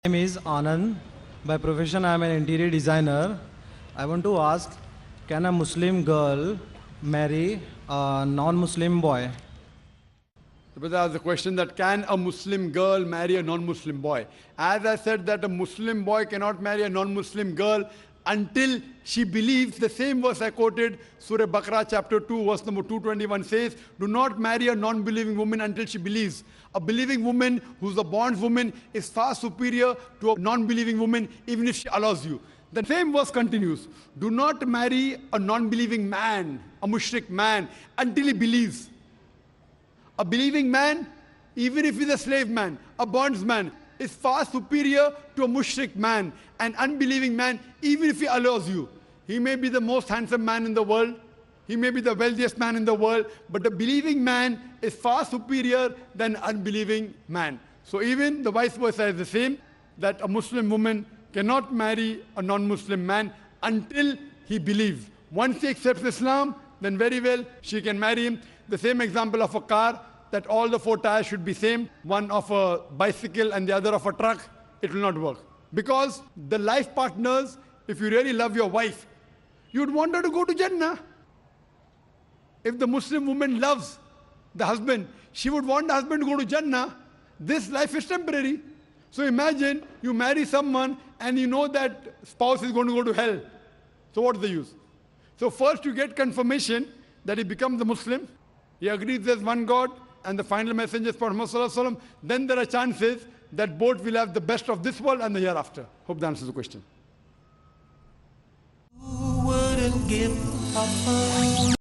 My name is Anand. By profession, I am an interior designer. I want to ask, can a Muslim girl marry a non-Muslim boy? But there was the question that can a Muslim girl marry a non-Muslim boy? As I said that a Muslim boy cannot marry a non-Muslim girl until she believes. The same verse I quoted, Surah Baqarah chapter 2 verse number 221 says, do not marry a non-believing woman until she believes. A believing woman who's a bondswoman is far superior to a non-believing woman even if she allows you. The same verse continues, do not marry a non-believing man, a mushrik man, until he believes. A believing man, even if he's a slave man, a bondsman, is far superior to a mushrik man, an unbelieving man, even if he allows you. He may be the most handsome man in the world, he may be the wealthiest man in the world, but a believing man is far superior than an unbelieving man. So even the vice versa is the same, that a Muslim woman cannot marry a non-Muslim man until he believes. Once he accepts Islam, then very well she can marry him. The same example of a car, that all the four tires should be same, one of a bicycle and the other of a truck, it will not work. Because the life partners, if you really love your wife, you'd want her to go to Jannah. If the Muslim woman loves the husband, she would want the husband to go to Jannah. This life is temporary. So imagine you marry someone and you know that spouse is going to go to hell. So what's the use? So first you get confirmation that he becomes a Muslim, he agrees there's one God, and the final messenger is Prophet Muhammad Sallallahu Alaihi Wasallam, then there are chances that both will have the best of this world and the hereafter. Hope that answers the question. Who wouldn't give up?